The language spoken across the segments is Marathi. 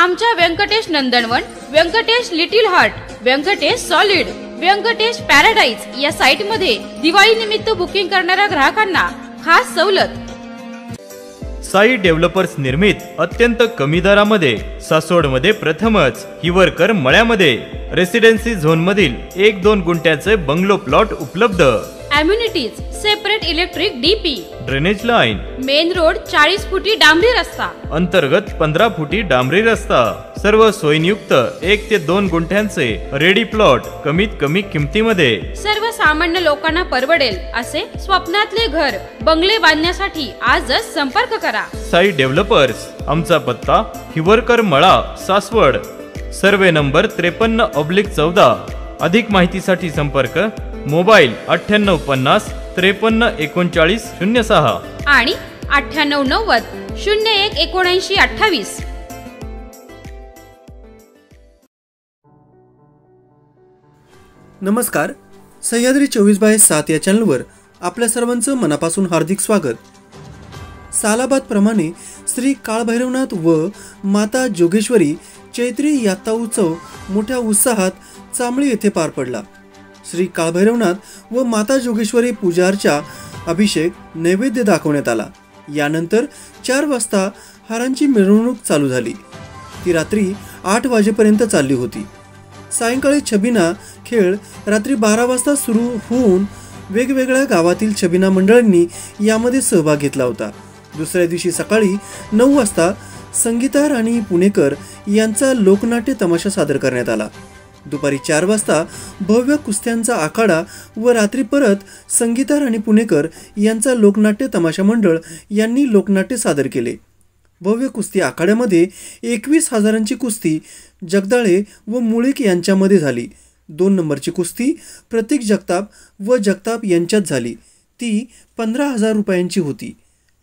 आमच्या Venkatesh Nandanvan, Venkatesh little heart, Venkatesh solid, Venkatesh paradise या साइट मध्ये दिवाळी निमित्त बुकिंग करणाऱ्या ग्राहकांना खास सवलत। साई डेव्हलपर्स निर्मित अत्यंत कमी दरामध्ये सासवडमध्ये प्रथमच हिवरकर मळ्यामध्ये रेसिडेन्सी झोन मधील 1-2 गुंठ्याचे बंगलो प्लॉट उपलब्ध। Amenities separate electric DP, drainage line, main road 40 फुटी डांबरी रस्ता, अंतर्गत 15 फुटी डांबरी रस्ता, सर्व सोयीयुक्त 1 ते 2 गुंठ्यांचे रेडी प्लॉट कमीत कमी किमतीमध्ये। सर्वसामान्य लोकांना परवडेल असे स्वप्नातले घर बंगले बांधण्यासाठी आजच संपर्क करा। साई डेव्हलपर्स, आमचा पत्ता हिवरकर मळा, सासवड, सर्वे नंबर 53/14। अधिक माहितीसाठी संपर्क मोबाईल 9850 53 39 06 आणि 9890 01 79 28। नमस्कार, सह्याद्री 24/7 या चॅनलवर आपल्या सर्वांचं मनापासून हार्दिक स्वागत। सालाबाद प्रमाणे श्री काळभैरवनाथ व माता जोगेश्वरी चैत्री यात्रा उत्सव मोठ्या उत्साहात चांबळी येथे पार पडला। श्री काळभैरवनाथ व माता जोगेश्वरी पूजा अर्चा, अभिषेक, नैवेद्य दाखवण्यात आला। यानंतर 4 वाजता हारांची मिरवणूक चालू झाली। ती रात्री 8 वाजेपर्यंत चालली होती। सायंकाळी छबिना खेळ रात्री 12 वाजता सुरू होऊन वेगवेगळ्या गावातील छबिना मंडळांनी यामध्ये सहभाग घेतला होता। दुसऱ्या दिवशी सकाळी 9 वाजता संगीता राणी पुणेकर यांचा लोकनाट्य तमाशा सादर करण्यात आला। दुपारी 4 वाजता भव्य कुस्त्यांचा आखाडा व रात्री परत संगीता राणी पुणेकर यांचा लोकनाट्य तमाशा मंडळ यांनी लोकनाट्य सादर केले। भव्य कुस्ती आखाड्यामध्ये 21,000ची कुस्ती जगदाळे व मुळीक यांच्यामध्ये झाली। 2 नंबरची कुस्ती प्रतीक जगताप व जगताप यांच्यात झाली। ती 15,000 रुपयांची होती।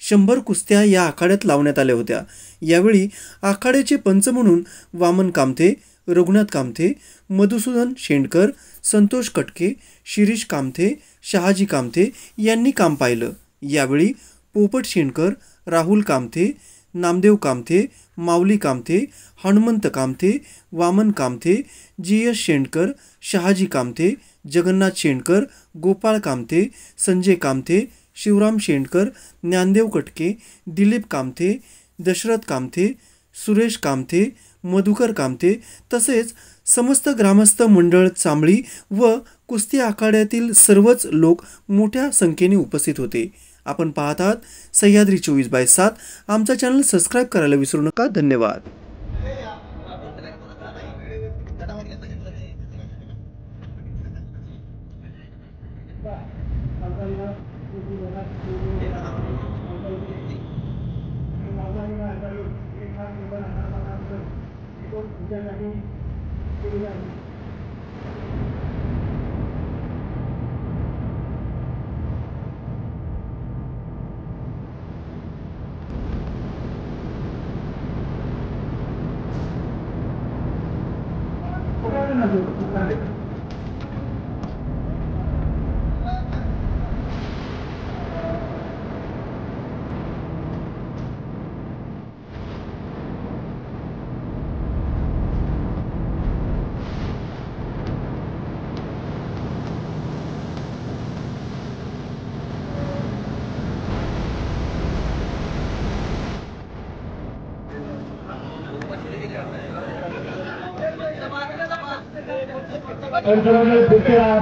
100 कुस्त्या या आखाड्यात लावण्यात आल्या होत्या। यावेळी आखाड्याचे पंच म्हणून वामन कामथे, रघुनाथ कामथे, मधुसूदन शेंडकर, संतोष कटके, शिरीष कामथे, शहाजी कामथे यांनी काम पाहिलं। यावेळी पोपट शेंडकर, राहुल कामथे, नामदेव कामथे, माऊली कामथे, हनुमंत कामथे, वामन कामथे, जी.एस. शेंडकर, शहाजी कामथे, जगन्नाथ शेंडकर, गोपाळ कामथे, संजय कामथे, शिवराम शेंडकर, ज्ञानदेव कटके, दिलीप कामथे, दशरथ कामथे, सुरेश कामथे, मधुकर कामथे तसेच समस्त ग्रामस्थ मंडळ चांबळी व कुस्ती आखाड्यातील सर्वच लोक मोठ्या संख्येने उपस्थित होते। आपण पाहत आहात सह्याद्री 24/7। आमचा चॅनल सबस्क्राइब करायला विसरू नका। धन्यवाद।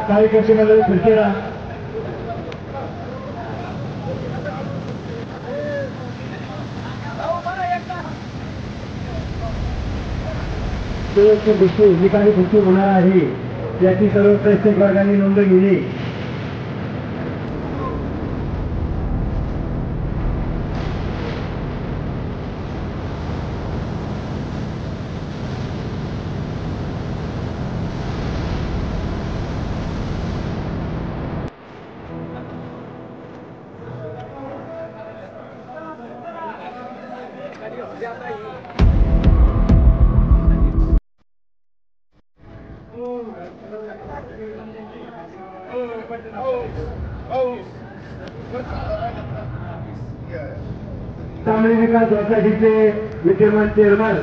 कार्यकर्ते मंडळी फिरकेरा गोष्टी जी काही गोष्टी होणार आहे याची सर्व प्रत्येक वर्गाने नोंद घेणे। चांगली विकास सोसायटीचे विद्यमान चेअरमन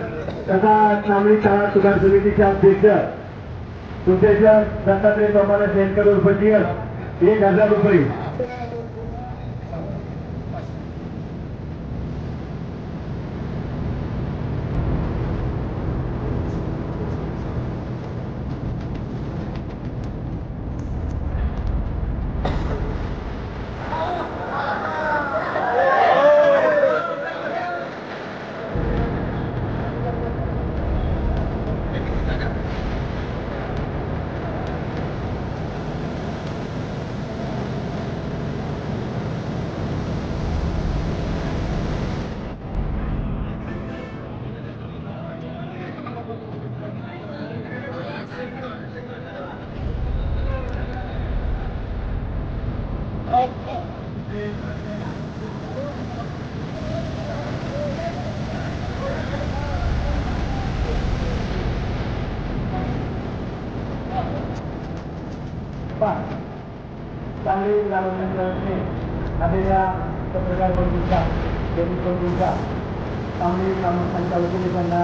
तथा नागरिक शाळा सुधार समितीचे अध्यक्ष तुमच्या दत्तात्रय प्रमाणे शेतकर उपजीवन 1000 रुपये. चांगली ग्रामपंचायतने आलेल्या पत्रकार बंधूंचा दैनिक बंधूंचा चांगली ग्रामस्थांच्या वतीने त्यांना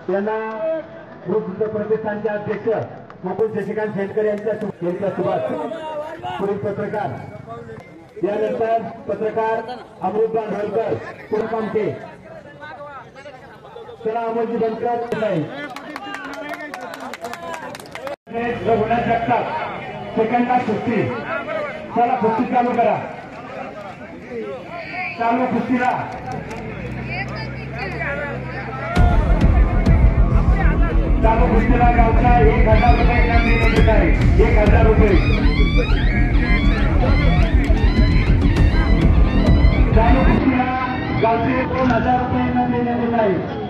त्यांना प्रतिष्ठानचे अध्यक्ष मुकुल शशिकांत शेटकर यांच्या सुभाष पुढील पत्रकार. यानंतर पत्रकार अमृत बांधवकर पुरकामटे. चला अमोलजी बनकर रघुनाथ जगताप सेकंडला कुस्ती. चला कुस्ती चालू करा. चालू कुस्तीला गावचा 1000 रुपये इनाम देण्यात येत आहे. 1000 रुपये चालू कुस्तीला गावचे 2000 रुपये इनाम देण्यात येत आहे.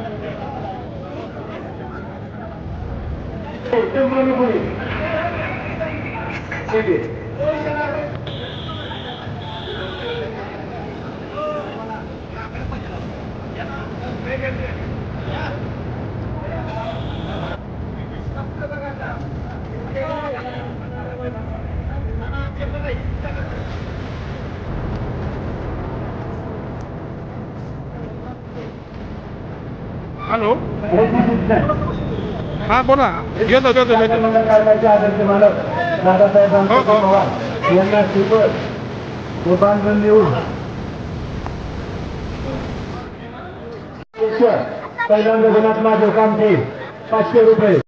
हॅलो हा बोला. घेतो कारणाचे आदर्श मालक दादासाहेब पवार यांना श्रीपद गोपांगण देऊन पहिल्यांदा गुणात्मा जोकामटे 500 रुपये.